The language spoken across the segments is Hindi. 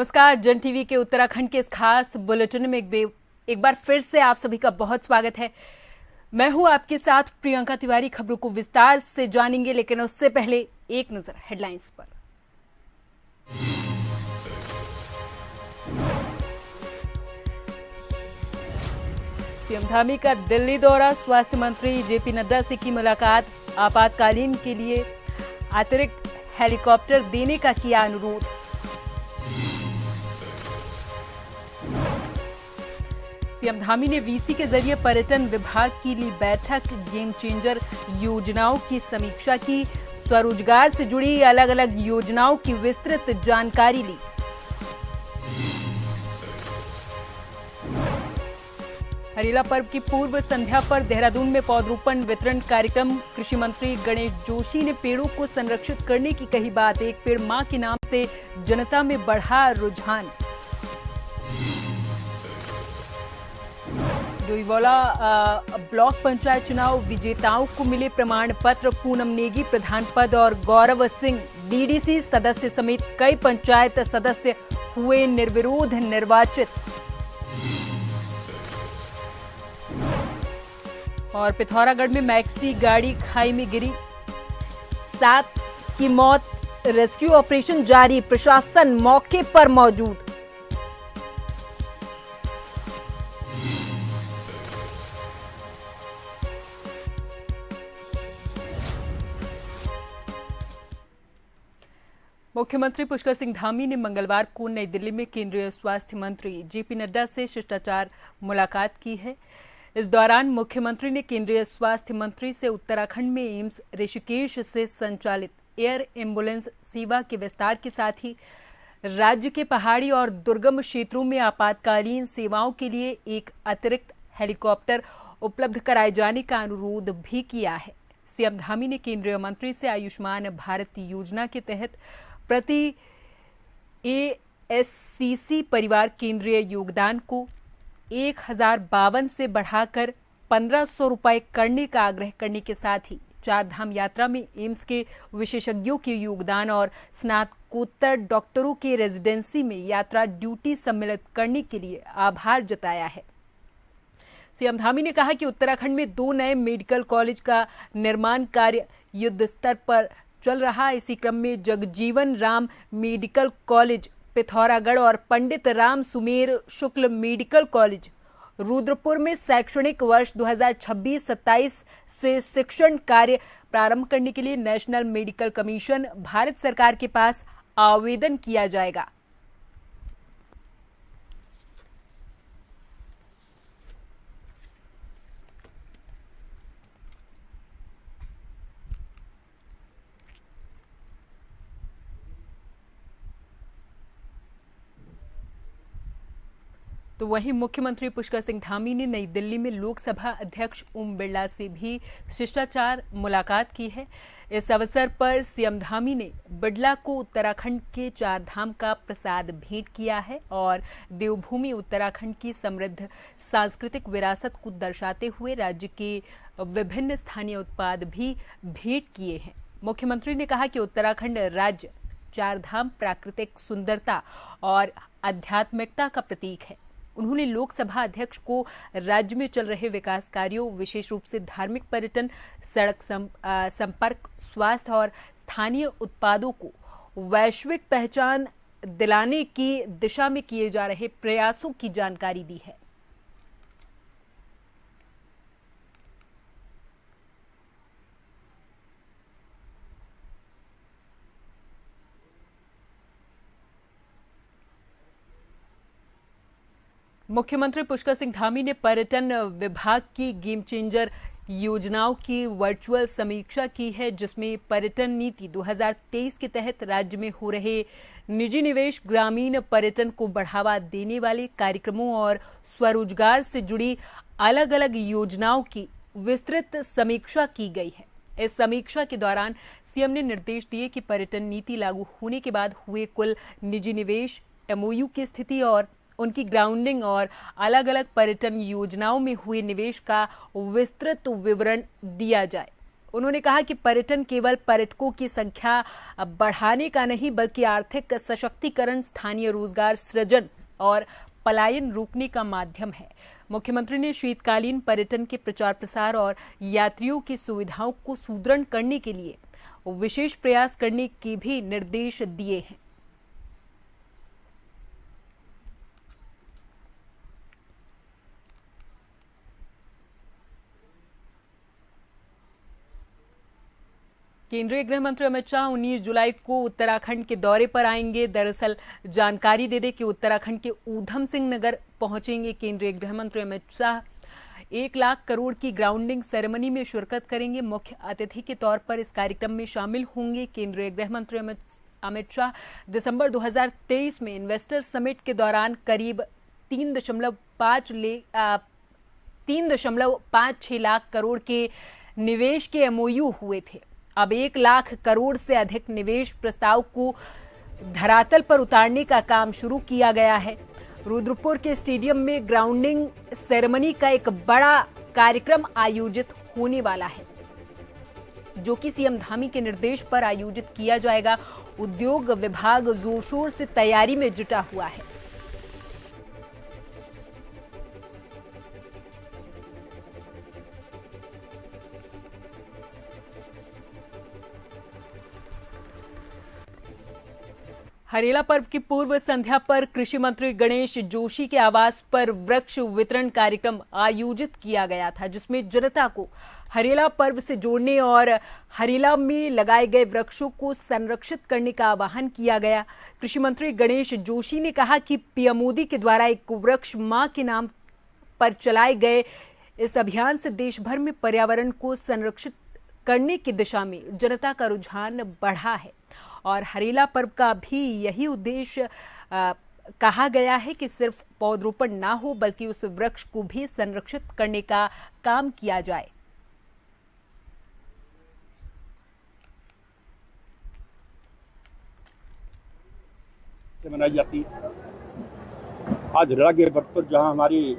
नमस्कार। जन टीवी के उत्तराखंड के इस खास बुलेटिन में एक बार फिर से आप सभी का बहुत स्वागत है। मैं हूं आपके साथ प्रियंका तिवारी। खबरों को विस्तार से जानेंगे, लेकिन उससे पहले एक नजर हेडलाइंस पर। सीएम धामी का दिल्ली दौरा, स्वास्थ्य मंत्री जेपी नड्डा से की मुलाकात, आपातकालीन के लिए अतिरिक्त हेलीकॉप्टर देने का किया अनुरोध। सीएम धामी ने वीसी के जरिए पर्यटन विभाग की ली बैठक, गेम चेंजर योजनाओं की समीक्षा की, स्वरोजगार से जुड़ी अलग अलग योजनाओं की विस्तृत जानकारी ली। हरेला पर्व की पूर्व संध्या पर देहरादून में पौधरोपण वितरण कार्यक्रम, कृषि मंत्री गणेश जोशी ने पेड़ों को संरक्षित करने की कही बात, एक पेड़ मां के नाम से जनता में बढ़ा रुझान। डोईवाला ब्लॉक पंचायत चुनाव विजेताओं को मिले प्रमाण पत्र, पूनम नेगी प्रधान पद और गौरव सिंह बीडीसी सदस्य समेत कई पंचायत सदस्य हुए निर्विरोध निर्वाचित। और पिथौरागढ़ में मैक्सी गाड़ी खाई में गिरी, 7 की मौत, रेस्क्यू ऑपरेशन जारी, प्रशासन मौके पर मौजूद। मुख्यमंत्री पुष्कर सिंह धामी ने मंगलवार को नई दिल्ली में केंद्रीय स्वास्थ्य मंत्री जेपी नड्डा से शिष्टाचार मुलाकात की है। इस दौरान मुख्यमंत्री ने केंद्रीय स्वास्थ्य मंत्री से उत्तराखंड में एम्स ऋषिकेश से संचालित एयर एम्बुलेंस सेवा के विस्तार के साथ ही राज्य के पहाड़ी और दुर्गम क्षेत्रों में आपातकालीन सेवाओं के लिए एक अतिरिक्त हेलीकॉप्टर उपलब्ध कराए जाने का अनुरोध भी किया है। सीएम धामी ने केंद्रीय मंत्री से आयुष्मान भारत योजना के तहत प्रति एएससीसी परिवार केंद्रीय योगदान को 1052 से बढ़ाकर 1500 रुपए करने का आग्रह करने के साथ ही चार धाम यात्रा में एम्स के विशेषज्ञों के योगदान और स्नातकोत्तर डॉक्टरों के रेजिडेंसी में यात्रा ड्यूटी सम्मिलित करने के लिए आभार जताया है। सीएम धामी ने कहा कि उत्तराखंड में 2 नए मेडिकल कॉलेज का निर्माण कार्य युद्ध स्तर पर चल रहा है। इसी क्रम में जगजीवन राम मेडिकल कॉलेज पिथौरागढ़ और पंडित राम सुमेर शुक्ल मेडिकल कॉलेज रुद्रपुर में शैक्षणिक वर्ष 2026-27 से शिक्षण कार्य प्रारंभ करने के लिए नेशनल मेडिकल कमीशन भारत सरकार के पास आवेदन किया जाएगा। तो वहीं मुख्यमंत्री पुष्कर सिंह धामी ने नई दिल्ली में लोकसभा अध्यक्ष ओम बिरला से भी शिष्टाचार मुलाकात की है। इस अवसर पर सीएम धामी ने बिरला को उत्तराखंड के 4 धाम का प्रसाद भेंट किया है और देवभूमि उत्तराखंड की समृद्ध सांस्कृतिक विरासत को दर्शाते हुए राज्य के विभिन्न स्थानीय उत्पाद भी भेंट किए हैं। मुख्यमंत्री ने कहा कि उत्तराखंड राज्य 4 धाम प्राकृतिक सुंदरता और आध्यात्मिकता का प्रतीक है। उन्होंने लोकसभा अध्यक्ष को राज्य में चल रहे विकास कार्यों, विशेष रूप से धार्मिक पर्यटन, सड़क संपर्क, स्वास्थ्य और स्थानीय उत्पादों को वैश्विक पहचान दिलाने की दिशा में किए जा रहे प्रयासों की जानकारी दी है। मुख्यमंत्री पुष्कर सिंह धामी ने पर्यटन विभाग की गेम चेंजर योजनाओं की वर्चुअल समीक्षा की है, जिसमें पर्यटन नीति 2023 के तहत राज्य में हो रहे निजी निवेश, ग्रामीण पर्यटन को बढ़ावा देने वाले कार्यक्रमों और स्वरोजगार से जुड़ी अलग अलग योजनाओं की विस्तृत समीक्षा की गई है। इस समीक्षा के दौरान सीएम ने निर्देश दिए कि पर्यटन नीति लागू होने के बाद हुए कुल निजी निवेश, एमओयू की स्थिति और उनकी ग्राउंडिंग और अलग अलग पर्यटन योजनाओं में हुए निवेश का विस्तृत विवरण दिया जाए। उन्होंने कहा कि पर्यटन केवल पर्यटकों की संख्या बढ़ाने का नहीं बल्कि आर्थिक सशक्तिकरण, स्थानीय रोजगार सृजन और पलायन रोकने का माध्यम है। मुख्यमंत्री ने शीतकालीन पर्यटन के प्रचार प्रसार और यात्रियों की सुविधाओं को सुदृढ़ करने के लिए विशेष प्रयास करने के भी निर्देश दिए हैं। केंद्रीय गृह मंत्री अमित शाह 19 जुलाई को उत्तराखंड के दौरे पर आएंगे। दरअसल जानकारी दे दें कि उत्तराखंड के ऊधम सिंह नगर पहुंचेंगे केंद्रीय गृह मंत्री अमित शाह। 1 लाख करोड़ की ग्राउंडिंग सेरेमनी में शिरकत करेंगे। मुख्य अतिथि के तौर पर इस कार्यक्रम में शामिल होंगे केंद्रीय गृह मंत्री अमित शाह। दिसंबर 2023 में इन्वेस्टर समिट के दौरान करीब 3.56 लाख करोड़ के निवेश के MOU हुए थे। अब 1 लाख करोड़ से अधिक निवेश प्रस्ताव को धरातल पर उतारने का काम शुरू किया गया है। रुद्रपुर के स्टेडियम में ग्राउंडिंग सेरेमनी का एक बड़ा कार्यक्रम आयोजित होने वाला है, जो कि सीएम धामी के निर्देश पर आयोजित किया जाएगा। उद्योग विभाग जोर शोर से तैयारी में जुटा हुआ है। हरेला पर्व की पूर्व संध्या पर कृषि मंत्री गणेश जोशी के आवास पर वृक्ष वितरण कार्यक्रम आयोजित किया गया था, जिसमें जनता को हरेला पर्व से जोड़ने और हरेला में लगाए गए वृक्षों को संरक्षित करने का आह्वान किया गया। कृषि मंत्री गणेश जोशी ने कहा कि पीएम मोदी के द्वारा एक वृक्ष मां के नाम पर चलाए गए इस अभियान से देश भर में पर्यावरण को संरक्षित करने की दिशा में जनता का रुझान बढ़ा है और हरेला पर्व का भी यही उद्देश्य कहा गया है कि सिर्फ पौधरोपण ना हो बल्कि उस वृक्ष को भी संरक्षित करने का काम किया जाए। मनाई जाती आज हरेला के पर्व पर जहां हमारी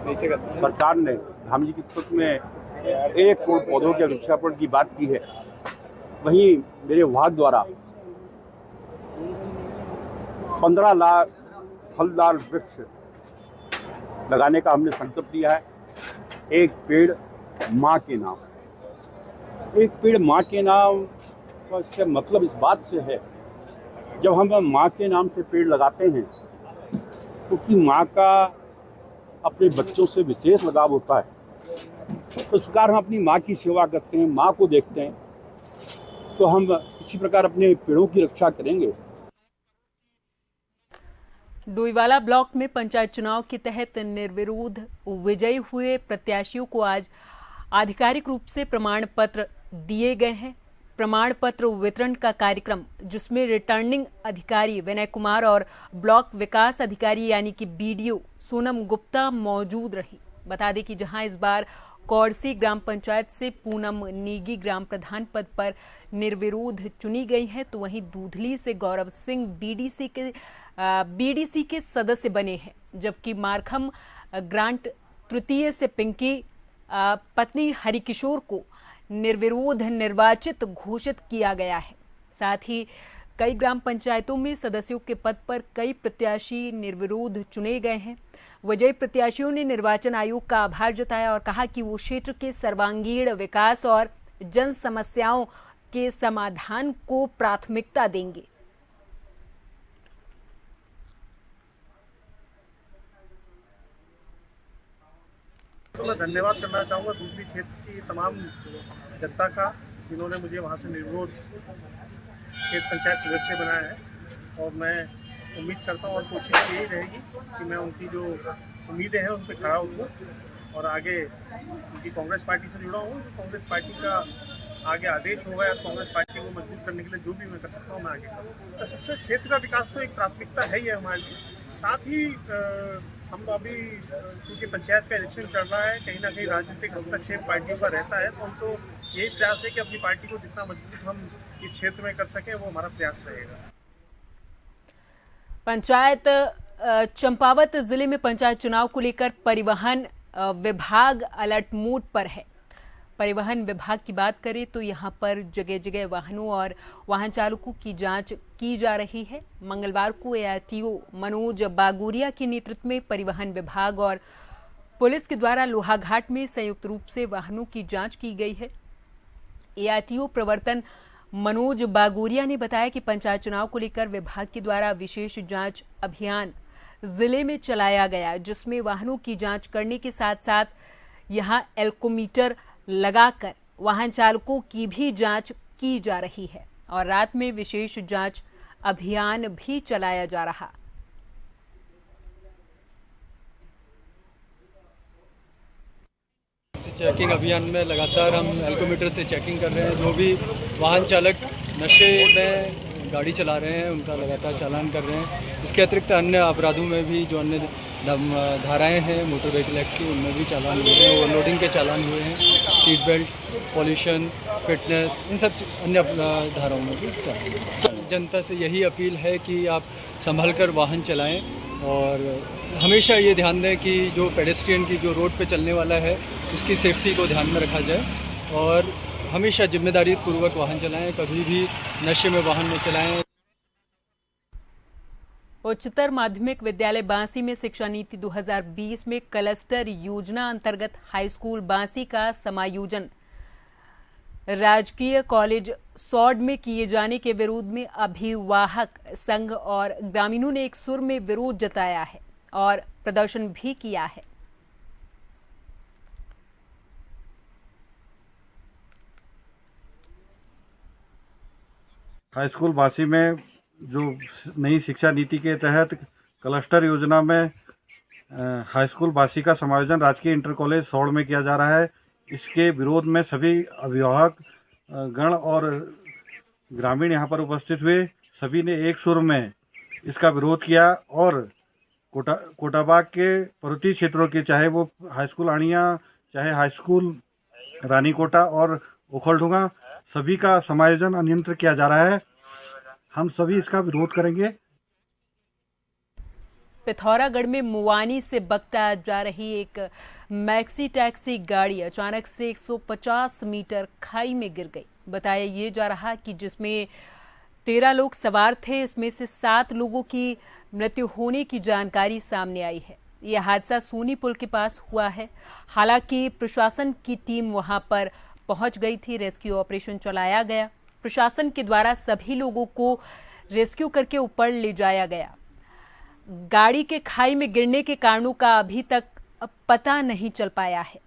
सरकार ने धामी जी के नेतृत्व में 1 करोड़ पौधों के वृक्षारोपण की बात की है, वहीं मेरे विभाग द्वारा 15 लाख फलदार वृक्ष लगाने का हमने संकल्प लिया है। एक पेड़ माँ के नाम। एक पेड़ माँ के नाम का इससे मतलब इस बात से है, जब हम माँ के नाम से पेड़ लगाते हैं क्योंकि माँ का अपने बच्चों से विशेष लगाव होता है, तो इस प्रकार हम अपनी माँ की सेवा करते हैं, माँ को देखते हैं, तो हम इसी प्रकार अपने पेड़ों की रक्षा करेंगे। डोईवाला ब्लॉक में पंचायत चुनाव के तहत निर्विरोध विजयी हुए प्रत्याशियों को आज आधिकारिक रूप से प्रमाण पत्र दिए गए हैं। प्रमाण पत्र वितरण का कार्यक्रम, जिसमें रिटर्निंग अधिकारी विनय कुमार और ब्लॉक विकास अधिकारी यानी कि BDO सोनम गुप्ता मौजूद रही। बता दें कि जहां इस बार कौड़सी ग्राम पंचायत से पूनम नेगी ग्राम प्रधान पद पर निर्विरोध चुनी गई है, तो वहीं दूधली से गौरव सिंह BDC के सदस्य बने हैं, जबकि मारखम ग्रांट तृतीय से पिंकी पत्नी हरिकिशोर को निर्विरोध निर्वाचित घोषित किया गया है। साथ ही कई ग्राम पंचायतों में सदस्यों के पद पर कई प्रत्याशी निर्विरोध चुने गए हैं। विजयी प्रत्याशियों ने निर्वाचन आयोग का आभार जताया और कहा कि वो क्षेत्र के सर्वांगीण विकास और जन समस्याओं के समाधान को प्राथमिकता देंगे। तो मैं धन्यवाद करना चाहूँगा दूधली क्षेत्र की तमाम जनता का, जिन्होंने मुझे वहाँ से निर्विरोध क्षेत्र पंचायत सदस्य बनाया है। और मैं उम्मीद करता हूँ और कोशिश यही रहेगी कि मैं उनकी जो उम्मीदें हैं उन पर खड़ा उतरूँ और आगे उनकी कांग्रेस पार्टी से जुड़ा हूँ। कांग्रेस पार्टी का आगे आदेश होगा या कांग्रेस पार्टी को मजबूत करने के लिए जो भी मैं कर सकता हूँ मैं आगे करूँ। तो सबसे क्षेत्र का विकास तो एक प्राथमिकता है ही है हमारे लिए। साथ ही हम अभी क्योंकि पंचायत का इलेक्शन चल रहा है, कहीं ना कहीं राजनीतिक हस्तक्षेप पार्टियों का रहता है, तो हम तो यही प्रयास है कि अपनी पार्टी को जितना मजबूत हम इस क्षेत्र में कर सकें वो हमारा प्रयास रहेगा। पंचायत चंपावत जिले में पंचायत चुनाव को लेकर परिवहन विभाग अलर्ट मोड पर है। परिवहन विभाग की बात करें तो यहां पर जगह जगह वाहनों और वाहन चालकों की जांच की जा रही है। मंगलवार को ARTO मनोज बागोरिया के नेतृत्व में परिवहन विभाग और पुलिस के द्वारा लोहाघाट में संयुक्त रूप से वाहनों की जांच की गई है। ARTO प्रवर्तन मनोज बागोरिया ने बताया कि पंचायत चुनाव को लेकर विभाग के द्वारा विशेष जांच अभियान जिले में चलाया गया, जिसमें वाहनों की जांच करने के साथ साथ यहां एल्कोमीटर लगाकर वाहन चालकों की भी जांच की जा रही है और रात में विशेष जांच अभियान भी चलाया जा रहा। चेकिंग अभियान में लगातार हम एल्कोमीटर से चेकिंग कर रहे हैं। जो भी वाहन चालक नशे में गाड़ी चला रहे हैं उनका लगातार चालान कर रहे हैं। इसके अतिरिक्त अन्य अपराधों में भी जो अन्य धाराएं हैं मोटर व्हीकल एक्ट की, उनमें भी चालान हुए हैं। ओवरलोडिंग के चालान हुए हैं, सीट बेल्ट, पॉल्यूशन, फिटनेस, इन सब अन्य धाराओं में भी चालान। जनता से यही अपील है कि आप संभल कर वाहन चलाएं और हमेशा ये ध्यान दें कि जो पेडेस्ट्रियन की जो रोड पे चलने वाला है उसकी सेफ्टी को ध्यान में रखा जाए और हमेशा जिम्मेदारी पूर्वक वाहन चलाएं, कभी भी नशे में वाहन न चलाएं। उच्चतर माध्यमिक विद्यालय बांसी में शिक्षा नीति 2020 में क्लस्टर योजना अंतर्गत हाई स्कूल बांसी का समायोजन राजकीय कॉलेज सौड़ में किए जाने के विरोध में अभिभावक संघ और ग्रामीणों ने एक सुर में विरोध जताया है और प्रदर्शन भी किया है। हाई स्कूल बांसी में जो नई शिक्षा नीति के तहत क्लस्टर योजना में हाई स्कूल बांसी का समायोजन राजकीय इंटर कॉलेज सौड़ में किया जा रहा है। इसके विरोध में सभी अभिभावक गण और ग्रामीण यहाँ पर उपस्थित हुए। सभी ने एक सुर में इसका विरोध किया और कोटाबाग के पर्वतीय क्षेत्रों के, चाहे वो हाई स्कूल आणिया, चाहे हाई स्कूल रानीकोटा और उखलढुंगा, सभी का समायोजन अनियंत्रित किया जा रहा है। हम सभी इसका विरोध करेंगे। पिथौरागढ़ में मुवानी से बगटा जा रही एक मैक्सी टैक्सी गाड़ी अचानक से 150 मीटर खाई में गिर गई। बताया ये जा रहा कि जिसमें 13 लोग सवार थे, इसमें से 7 लोगों की मृत्यु होने की जानकारी सामने आई है। यह हादसा सोनी पुल के पास हुआ है। हालांकि प्रशासन की टीम वहां पर पहुंच गई थी, रेस्क्यू ऑपरेशन चलाया गया। प्रशासन के द्वारा सभी लोगों को रेस्क्यू करके ऊपर ले जाया गया। गाड़ी के खाई में गिरने के कारणों का अभी तक पता नहीं चल पाया है।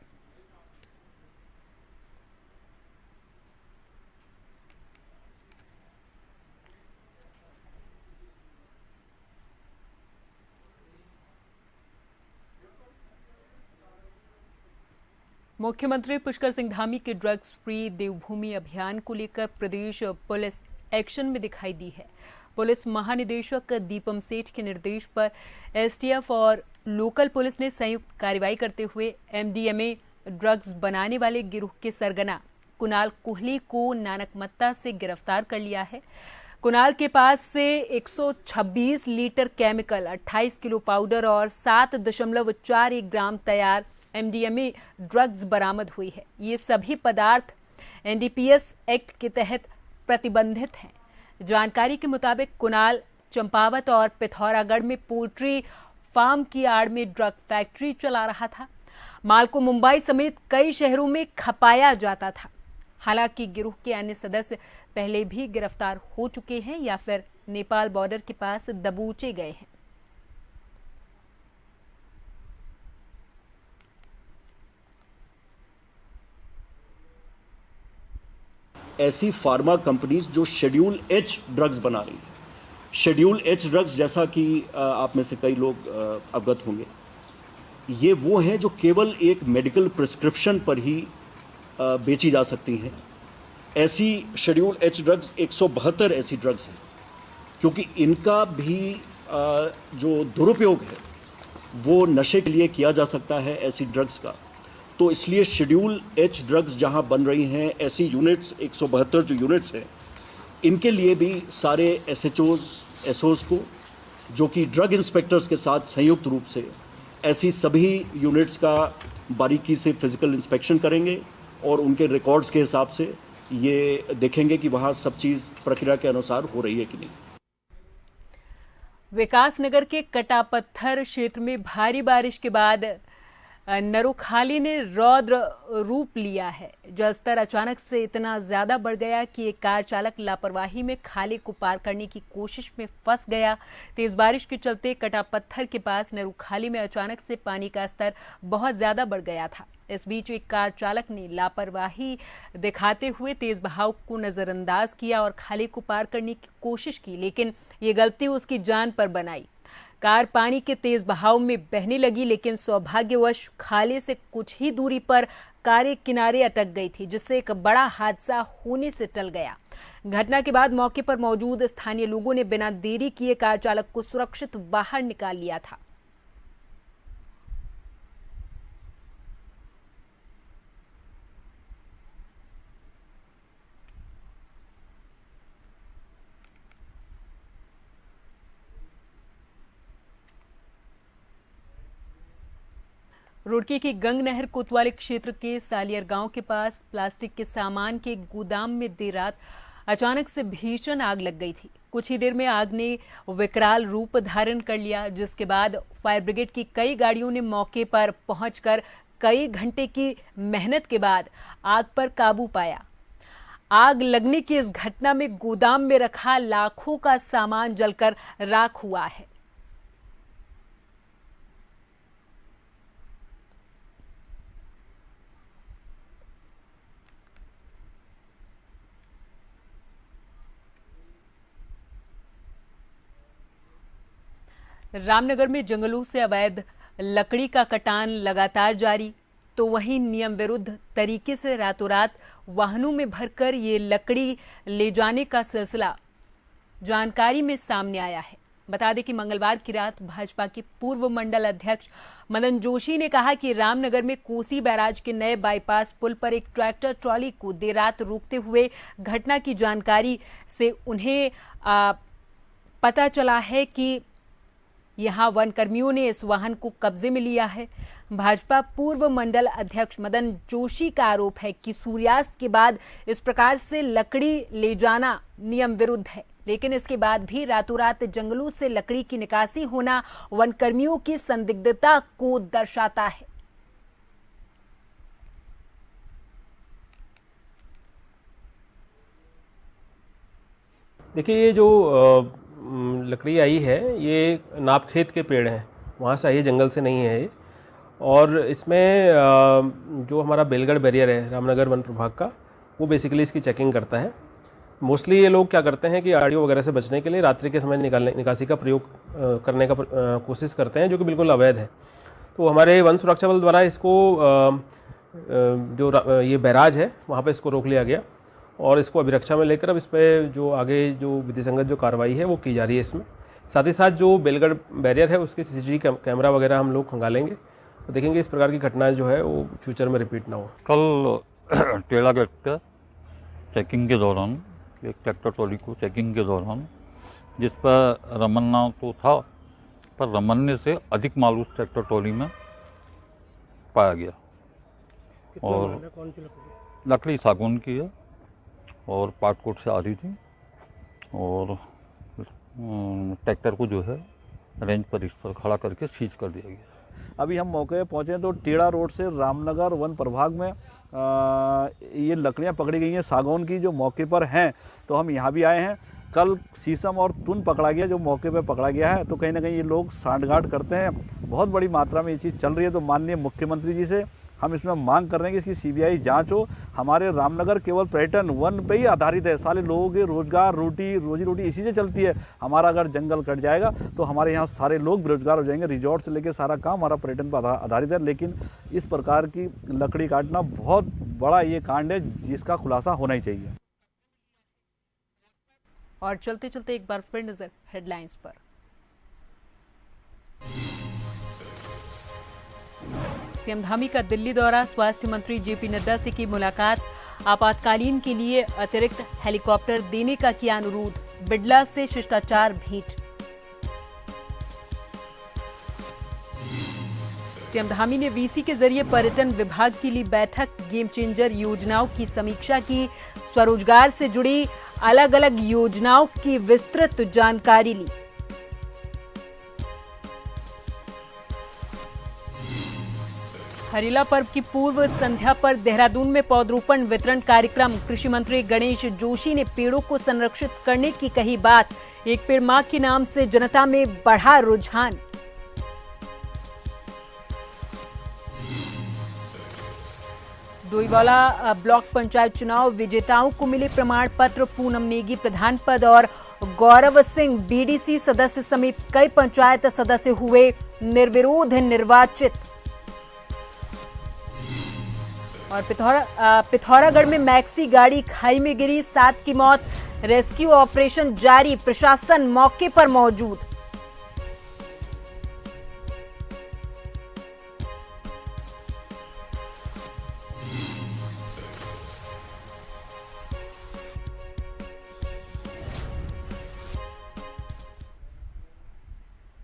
मुख्यमंत्री पुष्कर सिंह धामी के ड्रग्स फ्री देवभूमि अभियान को लेकर प्रदेश पुलिस एक्शन में दिखाई दी है। पुलिस महानिदेशक दीपम सेठ के निर्देश पर एसटीएफ और लोकल पुलिस ने संयुक्त कार्रवाई करते हुए MDMA ड्रग्स बनाने वाले गिरोह के सरगना कुणाल कोहली को नानकमत्ता से गिरफ्तार कर लिया है। कुणाल के पास से 126 लीटर केमिकल, 28 किलो पाउडर और 7.41 ग्राम तैयार MDMA ड्रग्स बरामद हुई है। ये सभी पदार्थ NDPS एक्ट के तहत प्रतिबंधित हैं। जानकारी के मुताबिक कुणाल चंपावत और पिथौरागढ़ में पोल्ट्री फार्म की आड़ में ड्रग फैक्ट्री चला रहा था। माल को मुंबई समेत कई शहरों में खपाया जाता था। हालांकि गिरोह के अन्य सदस्य पहले भी गिरफ्तार हो चुके हैं या फिर नेपाल बॉर्डर के पास दबोचे गए हैं। ऐसी फार्मा कंपनीज जो शेड्यूल एच ड्रग्स बना रही है। शेड्यूल एच ड्रग्स, जैसा कि आप में से कई लोग अवगत होंगे, ये वो हैं जो केवल एक मेडिकल प्रिस्क्रिप्शन पर ही बेची जा सकती हैं। ऐसी शेड्यूल एच ड्रग्स 172 ऐसी ड्रग्स हैं, क्योंकि इनका भी जो दुरुपयोग है वो नशे के लिए किया जा सकता है ऐसी ड्रग्स का। तो इसलिए शेड्यूल एच ड्रग्स जहां बन रही हैं, ऐसी यूनिट्स 172 जो यूनिट्स हैं, इनके लिए भी सारे SHOs, SOs को, जो कि ड्रग इंस्पेक्टर्स के साथ संयुक्त रूप से ऐसी सभी यूनिट्स का बारीकी से फिजिकल इंस्पेक्शन करेंगे और उनके रिकॉर्ड्स के हिसाब से ये देखेंगे कि वहाँ सब चीज़ प्रक्रिया के अनुसार हो रही है कि नहीं। विकासनगर के कटापत्थर क्षेत्र में भारी बारिश के बाद नरोखाली ने रौद्र रूप लिया है। जलस्तर अचानक से इतना ज्यादा बढ़ गया कि एक कार चालक लापरवाही में खाली को पार करने की कोशिश में फंस गया। तेज बारिश के चलते कटापत्थर के पास नरोखाली में अचानक से पानी का स्तर बहुत ज्यादा बढ़ गया था। इस बीच एक कार चालक ने लापरवाही दिखाते हुए तेज बहाव को नजरअंदाज किया और खाली को पार करने की कोशिश की, लेकिन ये गलती उसकी जान पर बनाई। कार पानी के तेज बहाव में बहने लगी, लेकिन सौभाग्यवश खाली से कुछ ही दूरी पर कार एक किनारे अटक गई थी, जिससे एक बड़ा हादसा होने से टल गया। घटना के बाद मौके पर मौजूद स्थानीय लोगों ने बिना देरी किए कार चालक को सुरक्षित बाहर निकाल लिया था। रुड़की की गंग नहर कोतवाली क्षेत्र के सालियर गांव के पास प्लास्टिक के सामान के गोदाम में देर रात अचानक से भीषण आग लग गई थी। कुछ ही देर में आग ने विकराल रूप धारण कर लिया, जिसके बाद फायर ब्रिगेड की कई गाड़ियों ने मौके पर पहुंचकर कई घंटे की मेहनत के बाद आग पर काबू पाया। आग लगने की इस घटना में गोदाम में रखा लाखों का सामान जलकर राख हुआ है। रामनगर में जंगलों से अवैध लकड़ी का कटान लगातार जारी, तो वहीं नियम विरुद्ध तरीके से रातों रात वाहनों में भरकर ये लकड़ी ले जाने का सिलसिला जानकारी में सामने आया है। बता दें कि मंगलवार की रात भाजपा के पूर्व मंडल अध्यक्ष मदन जोशी ने कहा कि रामनगर में कोसी बैराज के नए बाईपास पुल पर एक ट्रैक्टर ट्रॉली को देर रात रोकते हुए घटना की जानकारी से उन्हें पता चला है कि यहां वन कर्मियों ने इस वाहन को कब्जे में लिया है। भाजपा पूर्व मंडल अध्यक्ष मदन जोशी का आरोप है कि सूर्यास्त के बाद इस प्रकार से लकड़ी ले जाना नियम विरुद्ध है, लेकिन इसके बाद भी रातों रात जंगलों से लकड़ी की निकासी होना वन कर्मियों की संदिग्धता को दर्शाता है। देखिए, ये जो लकड़ी आई है ये नापखेत के पेड़ हैं, वहाँ से आई है, जंगल से नहीं है ये। और इसमें जो हमारा बेलगढ़ बैरियर है रामनगर वन प्रभाग का, वो बेसिकली इसकी चेकिंग करता है। मोस्टली ये लोग क्या करते हैं कि आड़ियों वगैरह से बचने के लिए रात्रि के समय निकासी का प्रयोग करने का कोशिश करते हैं, जो कि बिल्कुल अवैध है। तो हमारे वन सुरक्षा बल द्वारा इसको जो ये बैराज है वहाँ पर इसको रोक लिया गया और इसको अभिरक्षा में लेकर अब इस पर जो आगे जो विधिसंगत जो कार्रवाई है वो की जा रही है इसमें। साथ ही साथ जो बेलगढ़ बैरियर है उसके सीसीटीवी कैमरा वगैरह हम लोग खंगालेंगे तो देखेंगे इस प्रकार की घटनाएं जो है वो फ्यूचर में रिपीट ना हो। कल टेढ़ा गेट पर चेकिंग के दौरान एक ट्रैक्टर ट्रॉली को चेकिंग के दौरान जिस पर रमन्ना तो था, पर रमन्ने से अधिक माल उस ट्रैक्टर ट्रॉली में पाया गया। और लकड़ी सागौन की है और पाटकोट से आ रही थी और ट्रैक्टर को जो है रेंज पर इस पर खड़ा करके सीज कर दिया गया। अभी हम मौके पे पहुँचे तो टेढ़ा रोड से रामनगर वन प्रभाग में ये लकड़ियाँ पकड़ी गई हैं सागौन की, जो मौके पर हैं। तो हम यहाँ भी आए हैं। कल शीशम और तुन पकड़ा गया जो मौके पे पकड़ा गया है। तो कहीं ना कहीं ये लोग सांठगांठ करते हैं। बहुत बड़ी मात्रा में ये चीज़ चल रही है। तो माननीय मुख्यमंत्री जी से हम इसमें मांग कर रहे हैं कि इसकी सीबीआई जांच हो। हमारे रामनगर केवल पर्यटन वन पे ही आधारित है। सारे लोगों के रोजगार रोजी रोटी इसी से चलती है। हमारा अगर जंगल कट जाएगा तो हमारे यहाँ सारे लोग बेरोजगार हो जाएंगे। रिजॉर्ट से लेकर सारा काम हमारा पर्यटन पर आधारित है। लेकिन इस प्रकार की लकड़ी काटना बहुत बड़ा ये कांड है जिसका खुलासा होना ही चाहिए। और चलते चलते एक बार फिर नजर हेडलाइंस पर। सीएम धामी का दिल्ली दौरा, स्वास्थ्य मंत्री जेपी नड्डा से की मुलाकात, आपातकालीन के लिए अतिरिक्त हेलीकॉप्टर देने का किया अनुरोध, बिड़ला से शिष्टाचार भेंट। सीएम धामी ने वीसी के जरिए पर्यटन विभाग की ली बैठक, गेम चेंजर योजनाओं की समीक्षा की, स्वरोजगार से जुड़ी अलग अलग योजनाओं की विस्तृत जानकारी ली। हरेला पर्व की पूर्व संध्या पर देहरादून में पौधरोपण वितरण कार्यक्रम, कृषि मंत्री गणेश जोशी ने पेड़ों को संरक्षित करने की कही बात, एक पेड़ मां के नाम से जनता में बढ़ा रुझान। डोईवाला ब्लॉक पंचायत चुनाव विजेताओं को मिले प्रमाण पत्र, पूनम नेगी प्रधान पद और गौरव सिंह बीडीसी सदस्य समेत कई पंचायत सदस्य हुए निर्विरोध निर्वाचित। और पिथौरागढ़ में मैक्सी गाड़ी खाई में गिरी, 7 की मौत, रेस्क्यू ऑपरेशन जारी, प्रशासन मौके पर मौजूद।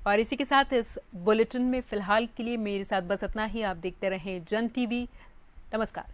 और इसी के साथ इस बुलेटिन में फिलहाल के लिए मेरे साथ बस इतना ही। आप देखते रहें जन टीवी। नमस्कार।